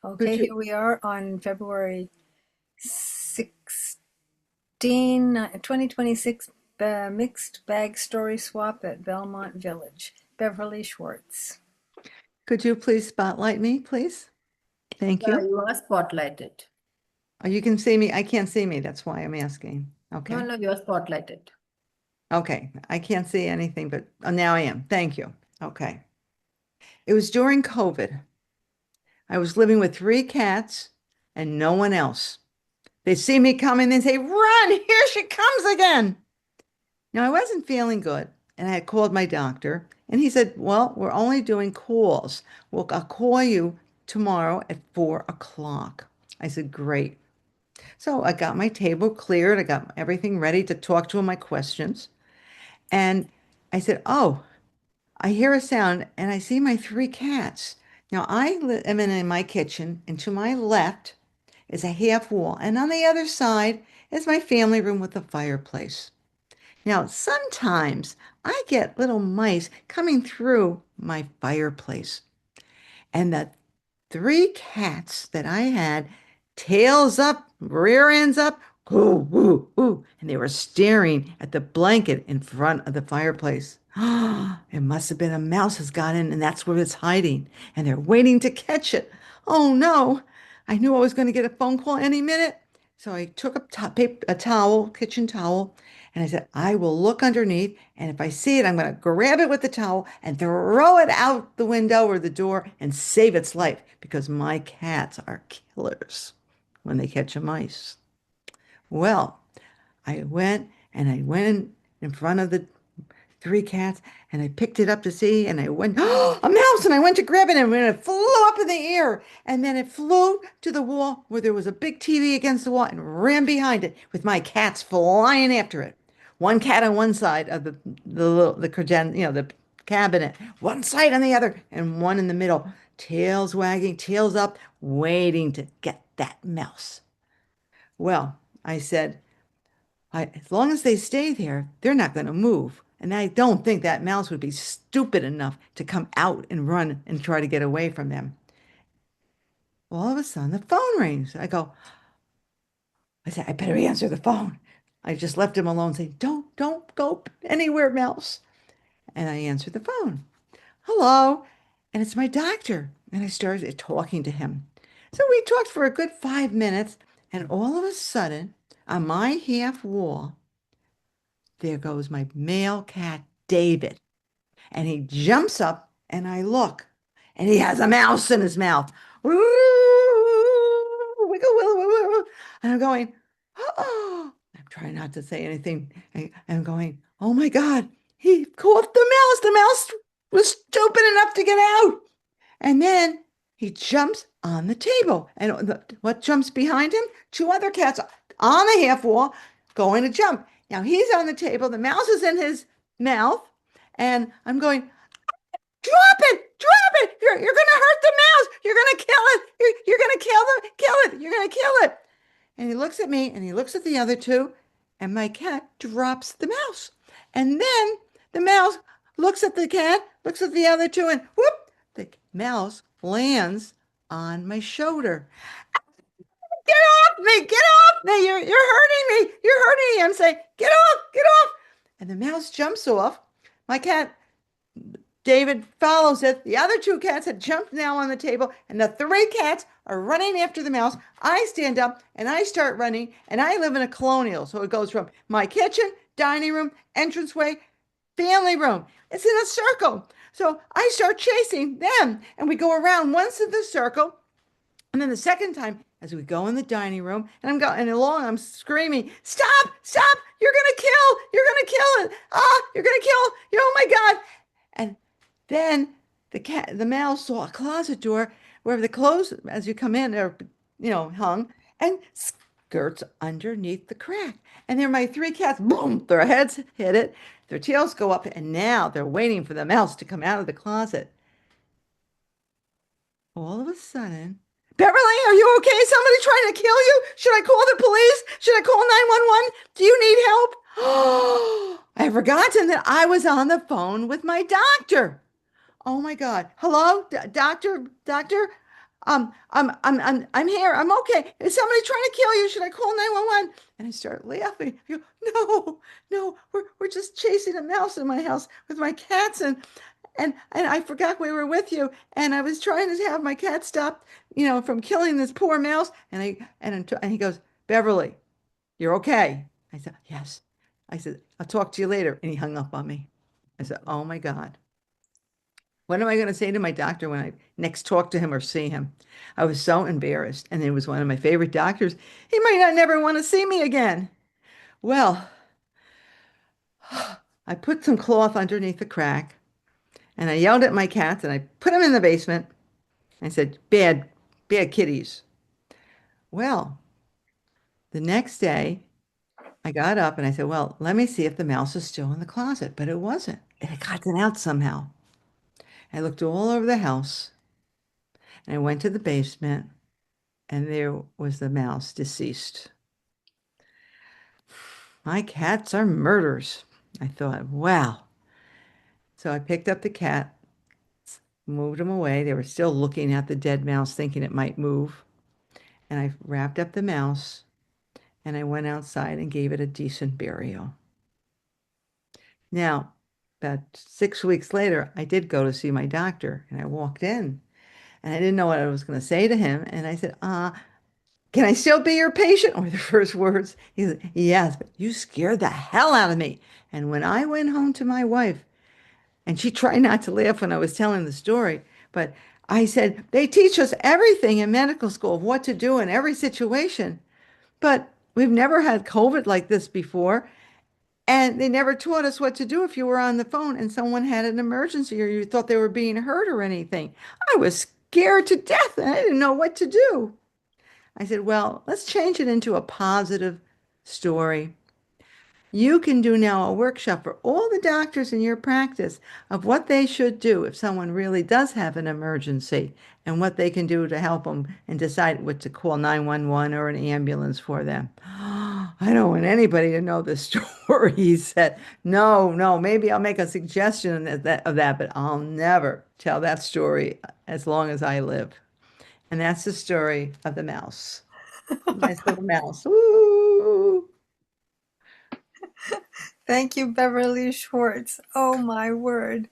Okay, Could you, here we are on February 2026, mixed bag story swap at Belmont Village. Beverly Schwartz. could you please spotlight me, please? Thank Yeah, you. you are spotlighted. Oh, you can see me. I can't see me. That's why I'm asking. No, Okay. no, you are spotlighted. Okay. I can't see anything, but now I am. Thank you. Okay. It was during COVID. I was living with three cats and no one else. They see me coming and say, "Run, here she comes again." Now, I wasn't feeling good, and I had called my doctor, and he said, "Well, we're only doing calls. I'll call you tomorrow at 4 o'clock." I said, "Great." So I got my table cleared. I got everything ready to talk to him, my questions. And I said, "Oh, I hear a sound and I see my three cats." Now am in my kitchen, and to my left is a half wall, and on the other side is my family room with a fireplace. Now, sometimes I get little mice coming through my fireplace, and the three cats that I had, tails up, rear ends up, ooh, ooh, ooh, and they were staring at the blanket in front of the fireplace. It must have been a mouse has got in, and that's where it's hiding, and they're waiting to catch it. Oh no! I knew I was going to get a phone call any minute. So I took a towel, kitchen towel, and I said, I will look underneath, and if I see it, I'm going to grab it with the towel and throw it out the window or the door and save its life because my cats are killers when they catch a mice. Well, I went in front of the three cats and I picked it up to see and I went, oh, a mouse! And I went to grab it and it flew up in the air. And then it flew to the wall where there was a big TV against the wall and ran behind it with my cats flying after it. One cat on one side of the cabinet, one side on the other, and one in the middle, tails wagging, tails up, waiting to get that mouse. Well, I said, as long as they stay there, they're not going to move. And I don't think that mouse would be stupid enough to come out and run and try to get away from them. Well, all of a sudden, the phone rings. I said, I better answer the phone. I just left him alone, saying, don't go anywhere, mouse. And I answered the phone. Hello. And it's my doctor. And I started talking to him. So we talked for a good 5 minutes. And all of a sudden, on my half wall, there goes my male cat, David. And he jumps up, and I look, and he has a mouse in his mouth. Wiggle, wiggle, wiggle, wiggle. And I'm going, oh, I'm trying not to say anything. I'm going, oh my God, he caught the mouse. The mouse was stupid enough to get out. And then he jumps on the table. And what jumps behind him? Two other cats on the half wall going to jump. Now he's on the table. The mouse is in his mouth. And I'm going, drop it, drop it. You're going to hurt the mouse. You're going to kill it. You're going to kill it. You're going to kill it. And he looks at me and he looks at the other two. And my cat drops the mouse. And then the mouse looks at the cat, looks at the other two, and whoop, the mouse lands on my shoulder. Get off me! Get off me! You're hurting me! You're hurting me! I'm saying, get off! Get off! And the mouse jumps off. My cat, David, follows it. The other two cats had jumped now on the table, and the three cats are running after the mouse. I stand up and I start running, and I live in a colonial. So it goes from my kitchen, dining room, entranceway, family room. It's in a circle. So I start chasing them, and we go around once in the circle. And then the second time, as we go in the dining room, and I'm going along, I'm screaming, "Stop! Stop! You're gonna kill! You're gonna kill it! Ah! You're gonna kill! Oh my God!" And then the mouse saw a closet door where the clothes, as you come in, are hung, and skirts underneath the crack. And there are my three cats. Boom! Their heads hit it, their tails go up, and now they're waiting for the mouse to come out of the closet. All of a sudden, Beverly, are you okay? Somebody trying to kill you? Should I call the police? Should I call 911? Do you need help? Oh, I had forgotten that I was on the phone with my doctor. Oh my God. Hello, doctor, doctor. I'm here. I'm okay. Is somebody trying to kill you? Should I call 911? And I start laughing. I go, no, no, we're just chasing a mouse in my house with my cats, and I forgot we were with you, and I was trying to have my cat stop, from killing this poor mouse. And he goes, Beverly, you're okay. I said, yes. I said, I'll talk to you later. And he hung up on me. I said, oh my God. What am I going to say to my doctor when I next talk to him or see him? I was so embarrassed. And it was one of my favorite doctors. He might not never want to see me again. Well, I put some cloth underneath the crack and I yelled at my cats and I put them in the basement. I said, bad, bad kitties. Well, the next day I got up and I said, well, let me see if the mouse is still in the closet. But it wasn't. It had gotten out somehow. I looked all over the house and I went to the basement and there was the mouse deceased. My cats are murders. I thought, wow. So I picked up the cat, moved him away. They were still looking at the dead mouse, thinking it might move. And I wrapped up the mouse and I went outside and gave it a decent burial. Now, about 6 weeks later, I did go to see my doctor and I walked in and I didn't know what I was going to say to him. And I said, can I still be your patient? Or the first words. He said, yes, but you scared the hell out of me. And when I went home to my wife, and she tried not to laugh when I was telling the story, but I said, they teach us everything in medical school of what to do in every situation, but we've never had COVID like this before. And they never taught us what to do if you were on the phone and someone had an emergency or you thought they were being hurt or anything. I was scared to death and I didn't know what to do. I said, well, let's change it into a positive story. You can do now a workshop for all the doctors in your practice of what they should do if someone really does have an emergency and what they can do to help them and decide what to call 911 or an ambulance for them. I don't want anybody to know the story, he said. No, no, maybe I'll make a suggestion of that, but I'll never tell that story as long as I live. And that's the story of the mouse. Nice little mouse. Woo! Thank you, Beverly Schwartz. Oh my word.